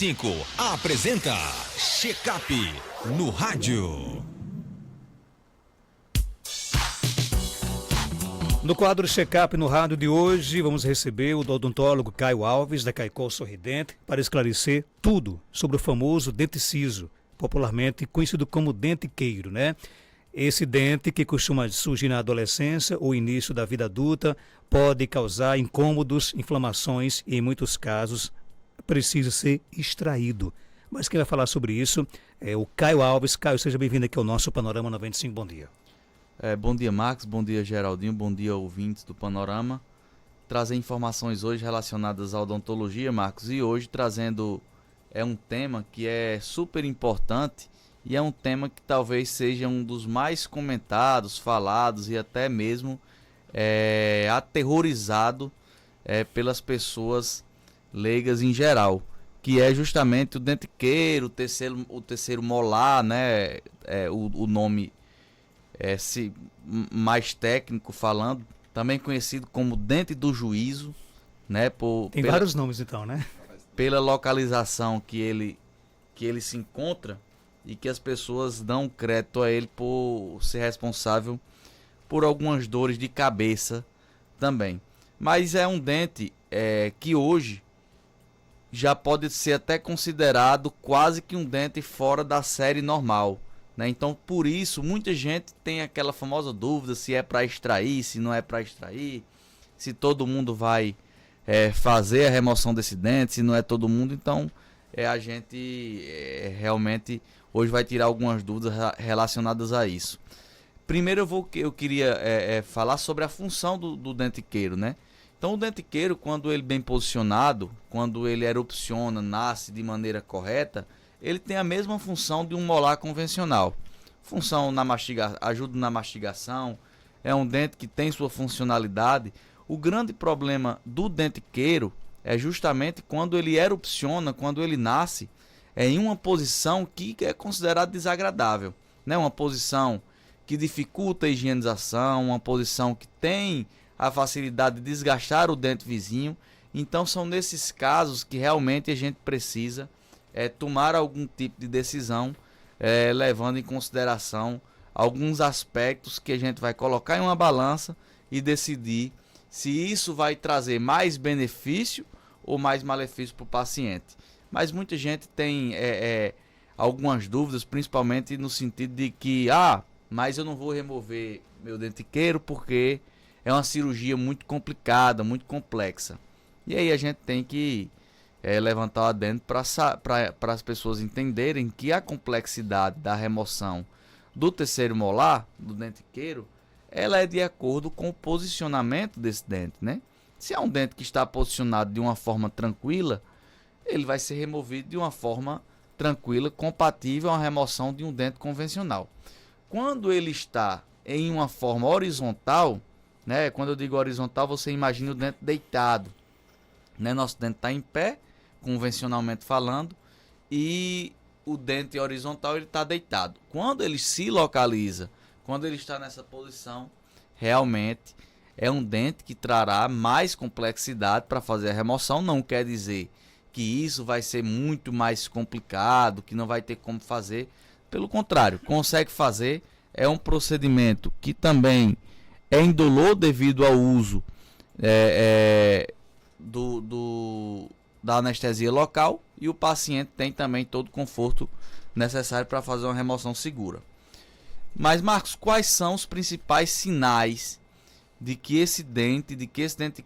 5 apresenta Check-up no rádio. No quadro Check-up no rádio de hoje, vamos receber o odontólogo Caio Alves, da Caicó Sorridente, para esclarecer tudo sobre o famoso dente ciso, popularmente conhecido como dente queiro, né? Esse dente que costuma surgir na adolescência ou início da vida adulta pode causar incômodos, inflamações e, em muitos casos, precisa ser extraído. Mas quem vai falar sobre isso é o Caio Alves. Caio, seja bem-vindo aqui ao nosso Panorama 95. Bom dia. Bom dia, Marcos. Bom dia, Geraldinho. Bom dia, ouvintes do Panorama. Trazer informações hoje relacionadas à odontologia, Marcos. E hoje trazendo um tema que é super importante e é um tema que talvez seja um dos mais comentados, falados e até mesmo aterrorizado pelas pessoas leigas em geral, que é justamente o dente queiro, o terceiro molar, né? O nome mais técnico falando, também conhecido como dente do juízo, né? Tem vários nomes então, né? Pela localização que ele se encontra e que as pessoas dão crédito a ele por ser responsável por algumas dores de cabeça também. Mas é um dente que hoje já pode ser até considerado quase que um dente fora da série normal, né? Então, por isso, muita gente tem aquela famosa dúvida se é para extrair, se não é para extrair, se todo mundo vai fazer a remoção desse dente, se não é todo mundo. Então, a gente realmente hoje vai tirar algumas dúvidas relacionadas a isso. Primeiro eu queria falar sobre a função do dente queiro, né? Então o dente queiro, quando ele bem posicionado, quando ele erupciona, nasce de maneira correta, ele tem a mesma função de um molar convencional. Função ajuda na mastigação, é um dente que tem sua funcionalidade. O grande problema do dente queiro é justamente quando ele erupciona, quando ele nasce, em uma posição que é considerada desagradável, né? Uma posição que dificulta a higienização, uma posição que tem a facilidade de desgastar o dente vizinho. Então são nesses casos que realmente a gente precisa tomar algum tipo de decisão, levando em consideração alguns aspectos que a gente vai colocar em uma balança e decidir se isso vai trazer mais benefício ou mais malefício para o paciente. Mas muita gente tem algumas dúvidas, principalmente no sentido de que mas eu não vou remover meu dente queiro porque é uma cirurgia muito complicada, muito complexa. E aí a gente tem que levantar o adendo para as pessoas entenderem que a complexidade da remoção do terceiro molar, do dente queiro, ela é de acordo com o posicionamento desse dente, né? Se é um dente que está posicionado de uma forma tranquila, ele vai ser removido de uma forma tranquila, compatível à remoção de um dente convencional. Quando ele está em uma forma horizontal, né? Quando eu digo horizontal, você imagina o dente deitado, né? Nosso dente está em pé, convencionalmente falando, e o dente horizontal ele está deitado. Quando ele se localiza, quando ele está nessa posição, realmente é um dente que trará mais complexidade para fazer a remoção. Não quer dizer que isso vai ser muito mais complicado, que não vai ter como fazer. Pelo contrário, consegue fazer. É um procedimento que também é indolor devido ao uso da anestesia local, e o paciente tem também todo o conforto necessário para fazer uma remoção segura. Mas, Marcos, quais são os principais sinais de que esse dente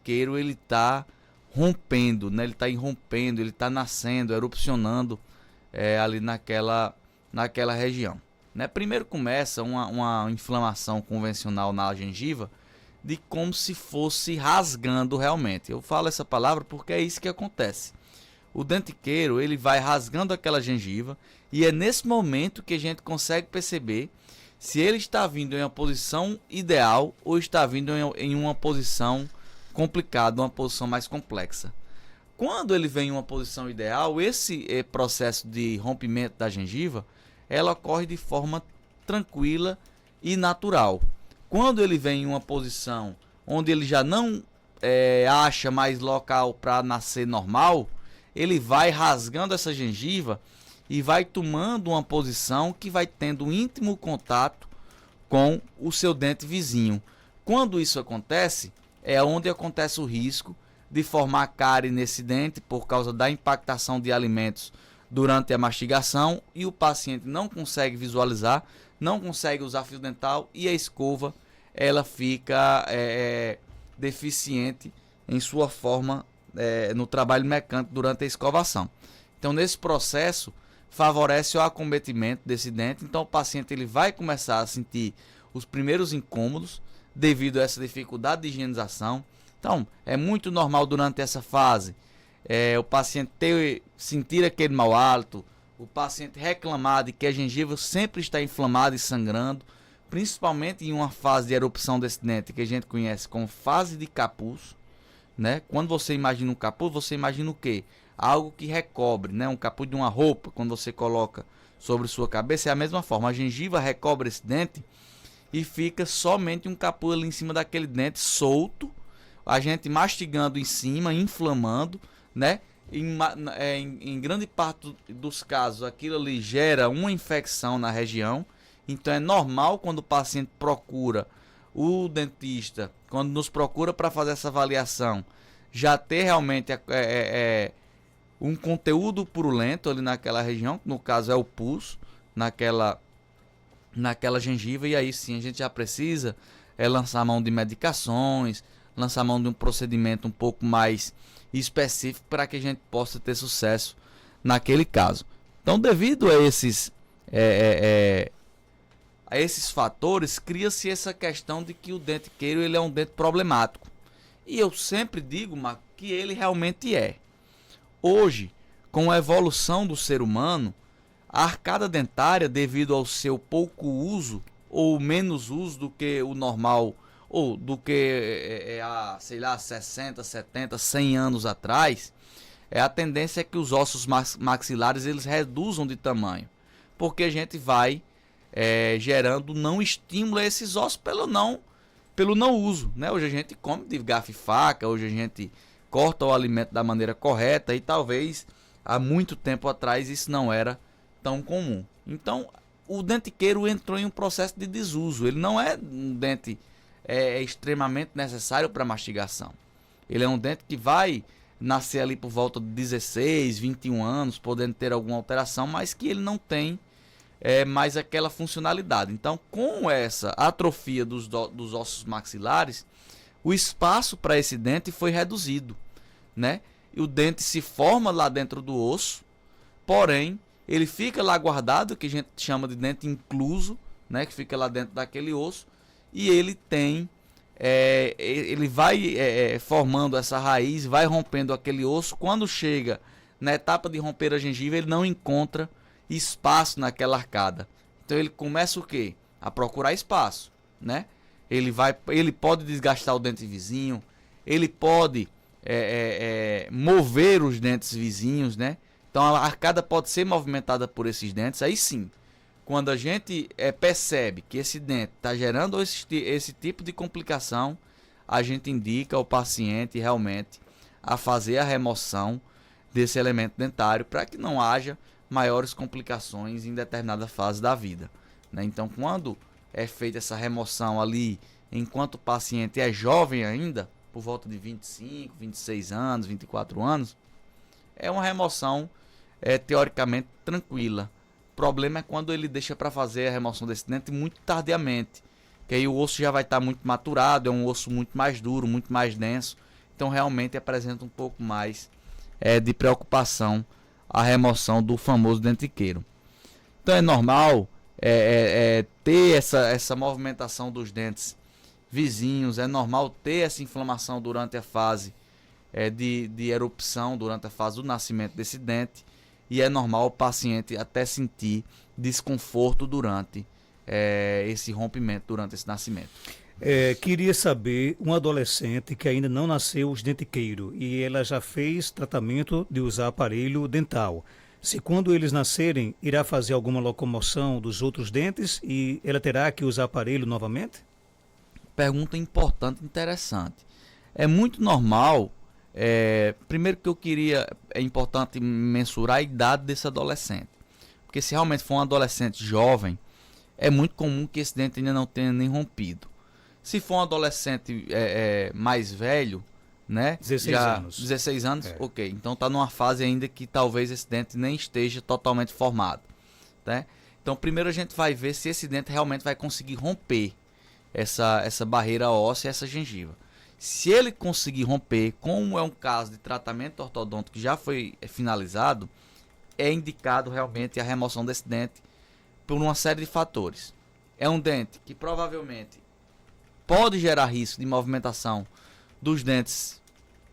queiro ele está rompendo, né? Ele está irrompendo, ele está nascendo, erupcionando ali naquela região, né? Primeiro começa uma inflamação convencional na gengiva, de como se fosse rasgando realmente. Eu falo essa palavra porque é isso que acontece. O dente queiro ele vai rasgando aquela gengiva, e é nesse momento que a gente consegue perceber se ele está vindo em uma posição ideal ou está vindo em uma posição complicada, uma posição mais complexa. Quando ele vem em uma posição ideal, esse processo de rompimento da gengiva ela ocorre de forma tranquila e natural. Quando ele vem em uma posição onde ele já não acha mais local para nascer normal, ele vai rasgando essa gengiva e vai tomando uma posição que vai tendo um íntimo contato com o seu dente vizinho. Quando isso acontece, é onde acontece o risco de formar cárie nesse dente por causa da impactação de alimentos durante a mastigação e o paciente não consegue visualizar, não consegue usar fio dental e a escova ela fica deficiente em sua forma no trabalho mecânico durante a escovação. Então, nesse processo, favorece o acometimento desse dente. Então, o paciente ele vai começar a sentir os primeiros incômodos devido a essa dificuldade de higienização. Então, é muito normal durante essa fase o paciente sentir aquele mau hálito, o paciente reclamar de que a gengiva sempre está inflamada e sangrando, principalmente em uma fase de erupção desse dente que a gente conhece como fase de capuz, né? Quando você imagina um capuz, você imagina o quê? Algo que recobre, né? Um capuz de uma roupa, quando você coloca sobre sua cabeça, é a mesma forma. A gengiva recobre esse dente e fica somente um capuz ali em cima daquele dente solto, a gente mastigando em cima, inflamando, né? Em grande parte dos casos, aquilo ali gera uma infecção na região. Então é normal quando o paciente procura o dentista, quando nos procura para fazer essa avaliação, já ter realmente um conteúdo purulento ali naquela região, que no caso é o pus, naquela gengiva, e aí sim a gente já precisa lançar mão de medicações, lançar mão de um procedimento um pouco mais específico para que a gente possa ter sucesso naquele caso. Então, devido a esses fatores, cria-se essa questão de que o dente queiro ele é um dente problemático. E eu sempre digo, Marco, que ele realmente é. Hoje, com a evolução do ser humano, a arcada dentária, devido ao seu pouco uso ou menos uso do que o normal, ou do que há, sei lá, 60, 70, 100 anos atrás, a tendência é que os ossos maxilares eles reduzam de tamanho, porque a gente vai gerando não estímulo a esses ossos pelo não uso, né? Hoje a gente come de garfo e faca, hoje a gente corta o alimento da maneira correta e talvez há muito tempo atrás isso não era tão comum. Então o dentiqueiro entrou em um processo de desuso. Ele não é um dente extremamente necessário para mastigação. Ele é um dente que vai nascer ali por volta de 16, 21 anos, podendo ter alguma alteração, mas que ele não tem mais aquela funcionalidade. Então, com essa atrofia dos ossos maxilares, o espaço para esse dente foi reduzido, né? E o dente se forma lá dentro do osso, porém, ele fica lá guardado, que a gente chama de dente incluso, né? Que fica lá dentro daquele osso, e ele tem, ele vai formando essa raiz, vai rompendo aquele osso. Quando chega na etapa de romper a gengiva, ele não encontra espaço naquela arcada. Então ele começa o quê? A procurar espaço, né? Ele pode desgastar o dente vizinho, ele pode mover os dentes vizinhos, né? Então a arcada pode ser movimentada por esses dentes. Aí sim, quando a gente percebe que esse dente está gerando esse tipo de complicação, a gente indica ao paciente realmente a fazer a remoção desse elemento dentário para que não haja maiores complicações em determinada fase da vida, né? Então, quando é feita essa remoção ali, enquanto o paciente é jovem ainda, por volta de 25, 26 anos, 24 anos, é uma remoção teoricamente tranquila. O problema é quando ele deixa para fazer a remoção desse dente muito tardiamente, que aí o osso já vai estar muito maturado, é um osso muito mais duro, muito mais denso, então realmente apresenta um pouco mais de preocupação a remoção do famoso dentiqueiro. Então é normal ter essa movimentação dos dentes vizinhos, é normal ter essa inflamação durante a fase de erupção, durante a fase do nascimento desse dente, e é normal o paciente até sentir desconforto durante esse rompimento, durante esse nascimento. Queria saber, um adolescente que ainda não nasceu os dentiqueiro e ela já fez tratamento de usar aparelho dental. Se quando eles nascerem, irá fazer alguma locomoção dos outros dentes e ela terá que usar aparelho novamente? Pergunta importante e interessante. É muito normal Primeiro que é importante mensurar a idade desse adolescente. Porque se realmente for um adolescente jovem, é muito comum que esse dente ainda não tenha nem rompido. Se for um adolescente mais velho, né? 16 anos, ok. Então está numa fase ainda que talvez esse dente nem esteja totalmente formado, né? Então primeiro a gente vai ver se esse dente realmente vai conseguir romper essa barreira óssea, essa gengiva. Se ele conseguir romper, como é um caso de tratamento ortodôntico que já foi finalizado, é indicado realmente a remoção desse dente por uma série de fatores. É um dente que provavelmente pode gerar risco de movimentação dos dentes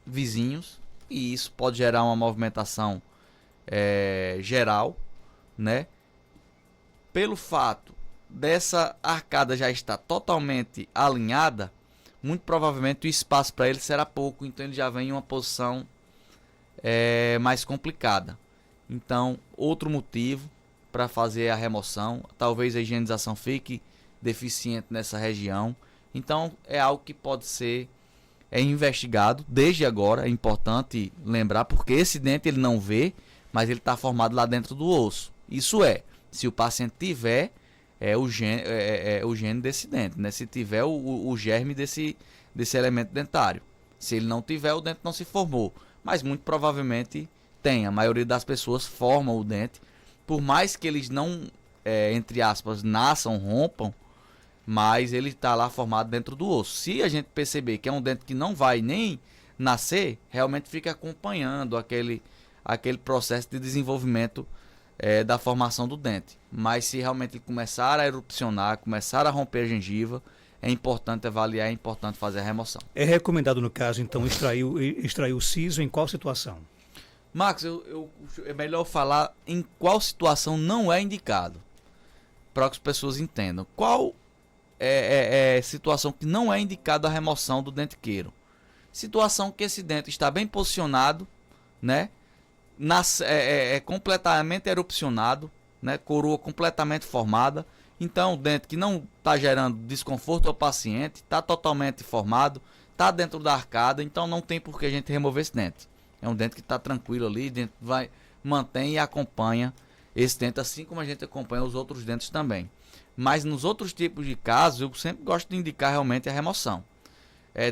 vizinhos, e isso pode gerar uma movimentação geral, né? Pelo fato dessa arcada já estar totalmente alinhada, muito provavelmente o espaço para ele será pouco, então ele já vem em uma posição mais complicada. Então, outro motivo para fazer a remoção, talvez a higienização fique deficiente nessa região. Então, é algo que pode ser investigado desde agora. É importante lembrar, porque esse dente ele não vê, mas ele está formado lá dentro do osso. Isso se o paciente tiver o gene desse dente, né? Se tiver o germe desse elemento dentário. Se ele não tiver, o dente não se formou. Mas muito provavelmente tem. A maioria das pessoas formam o dente. Por mais que eles não, entre aspas, nasçam, rompam, mas ele está lá formado dentro do osso. Se a gente perceber que é um dente que não vai nem nascer, realmente fica acompanhando aquele processo de desenvolvimento da formação do dente. Mas se realmente ele começar a erupcionar, começar a romper a gengiva, é importante avaliar, é importante fazer a remoção. É recomendado, no caso, então, extrair o siso em qual situação? Marcos, é melhor falar em qual situação não é indicado, para que as pessoas entendam. Qual é situação que não é indicada a remoção do dente queiro? Situação que esse dente está bem posicionado, né? Completamente erupcionado, né? Coroa completamente formada. Então, o dente que não está gerando desconforto ao paciente, está totalmente formado, está dentro da arcada, então não tem por que a gente remover esse dente. É um dente que está tranquilo ali, dente mantém e acompanha esse dente, assim como a gente acompanha os outros dentes também. Mas nos outros tipos de casos, eu sempre gosto de indicar realmente a remoção.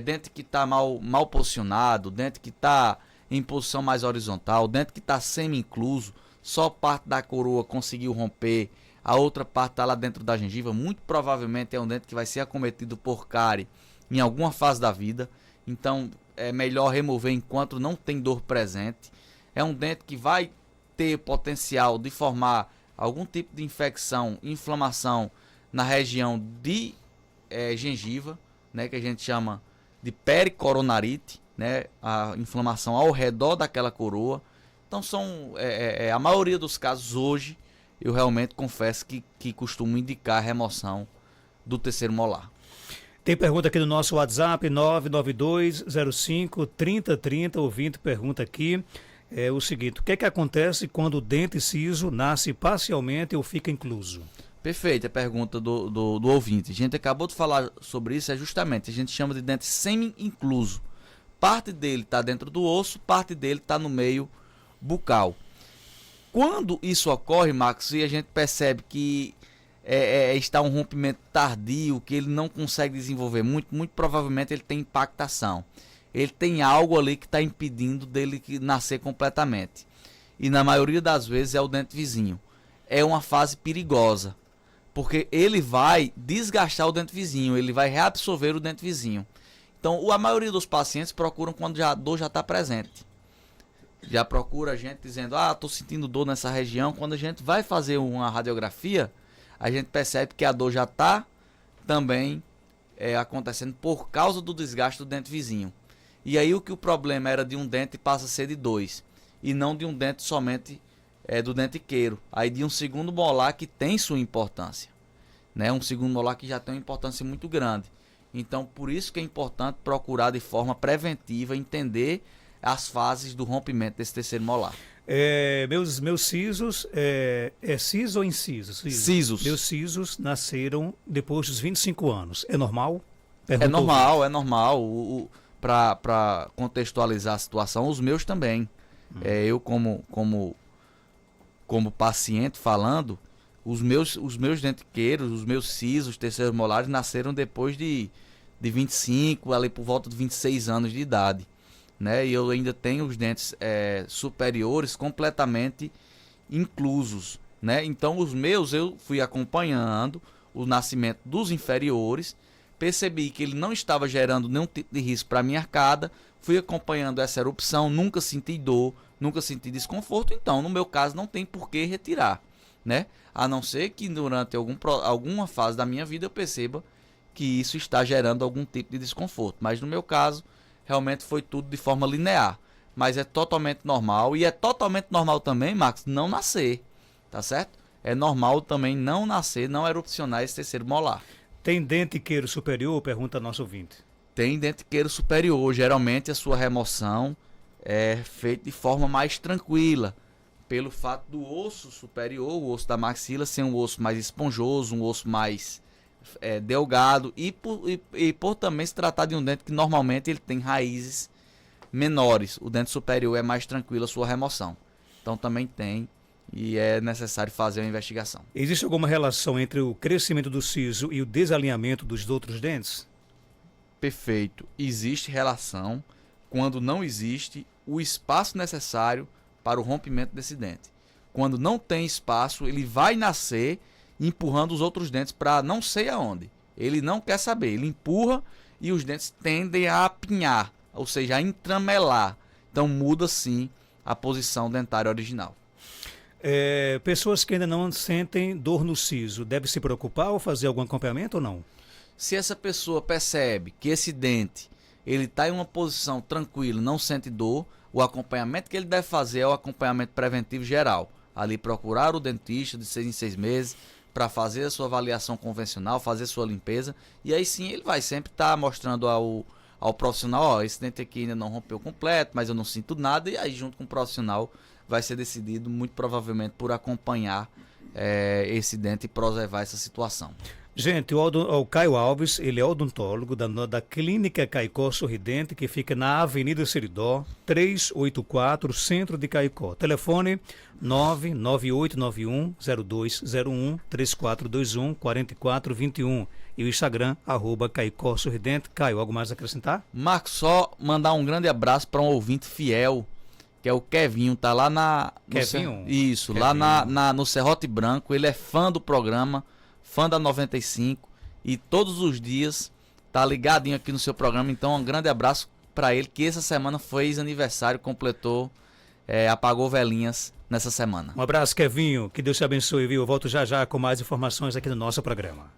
Dente que está mal posicionado, dente que está em posição mais horizontal, dente que está semi-incluso, só parte da coroa conseguiu romper, a outra parte está lá dentro da gengiva, muito provavelmente é um dente que vai ser acometido por cárie em alguma fase da vida. Então é melhor remover enquanto não tem dor presente. É um dente que vai ter potencial de formar algum tipo de infecção, inflamação na região de gengiva, né, que a gente chama de pericoronarite, né, a inflamação ao redor daquela coroa. Então a maioria dos casos hoje, eu realmente confesso que costumo indicar a remoção do terceiro molar. Tem pergunta aqui no nosso WhatsApp, 992053030. O ouvinte pergunta aqui o seguinte: o que é que acontece quando o dente ciso nasce parcialmente ou fica incluso? Perfeito, a pergunta do ouvinte. A gente acabou de falar sobre isso, justamente, a gente chama de dente semi-incluso. Parte dele está dentro do osso, parte dele está no meio bucal. Quando isso ocorre, Marcos, e a gente percebe que está um rompimento tardio, que ele não consegue desenvolver muito provavelmente ele tem impactação. Ele tem algo ali que está impedindo dele nascer completamente. E na maioria das vezes é o dente vizinho. É uma fase perigosa, porque ele vai desgastar o dente vizinho, ele vai reabsorver o dente vizinho. Então, a maioria dos pacientes procuram quando a dor já está presente. Já procura a gente dizendo, estou sentindo dor nessa região. Quando a gente vai fazer uma radiografia, a gente percebe que a dor já está também acontecendo por causa do desgaste do dente vizinho. E aí o problema era de um dente passa a ser de dois, e não de um dente somente do dente queiro. Aí de um segundo molar que tem sua importância, né? Um segundo molar que já tem uma importância muito grande. Então por isso que é importante procurar de forma preventiva entender as fases do rompimento desse terceiro molar. Meus sisos, siso ou incisos? Sisos. Meus sisos nasceram depois dos 25 anos. É normal? É normal. para contextualizar a situação, os meus também. Eu como paciente falando, os meus dentiqueiros, os meus sisos, terceiros molares, nasceram depois de 25, ali por volta de 26 anos de idade, né? E eu ainda tenho os dentes superiores completamente inclusos, né? Então os meus eu fui acompanhando o nascimento dos inferiores, percebi que ele não estava gerando nenhum tipo de risco para a minha arcada, fui acompanhando essa erupção, nunca senti dor, nunca senti desconforto, então no meu caso não tem por que retirar, né? A não ser que durante alguma fase da minha vida eu perceba que isso está gerando algum tipo de desconforto, mas no meu caso realmente foi tudo de forma linear, mas é totalmente normal, e é totalmente normal também, Marcos, não nascer, tá certo? É normal também não nascer, não erupcionar esse terceiro molar. Tem dentiqueiro superior? Pergunta nosso ouvinte. Tem dentiqueiro superior, geralmente a sua remoção é feita de forma mais tranquila, pelo fato do osso superior, o osso da maxila, ser um osso mais esponjoso, um osso mais delgado, e por também se tratar de um dente que normalmente ele tem raízes menores. O dente superior é mais tranquilo a sua remoção. Então também tem, e é necessário fazer uma investigação. Existe alguma relação entre o crescimento do siso e o desalinhamento dos outros dentes? Perfeito. Existe relação quando não existe o espaço necessário para o rompimento desse dente. Quando não tem espaço, ele vai nascer empurrando os outros dentes para não sei aonde. Ele não quer saber, ele empurra e os dentes tendem a apinhar, ou seja, a entramelar. Então muda sim a posição dentária original. Pessoas que ainda não sentem dor no siso, deve se preocupar ou fazer algum acompanhamento ou não? Se essa pessoa percebe que esse dente ele está em uma posição tranquila, não sente dor, o acompanhamento que ele deve fazer é o acompanhamento preventivo geral. Ali procurar o dentista de 6 em 6 meses para fazer a sua avaliação convencional, fazer sua limpeza, e aí sim ele vai sempre estar mostrando ao profissional, ó, esse dente aqui ainda não rompeu completo, mas eu não sinto nada, e aí junto com o profissional vai ser decidido muito provavelmente por acompanhar esse dente e preservar essa situação. Gente, o Caio Alves, ele é odontólogo da Clínica Caicó Sorridente, que fica na Avenida Seridó, 384, Centro de Caicó. Telefone 99891-0201, 3421-4421. E o Instagram, @Caicó Sorridente. Caio, algo mais a acrescentar? Marcos, só mandar um grande abraço para um ouvinte fiel, que é o Kevinho, tá lá Kevinho? Kevinho. Lá no Serrote Branco. Ele é fã do programa, fã da 95, e todos os dias tá ligadinho aqui no seu programa. Então um grande abraço para ele, que essa semana fez aniversário, completou, apagou velhinhas nessa semana. Um abraço, Kevinho, que Deus te abençoe, viu? Eu volto já com mais informações aqui no nosso programa.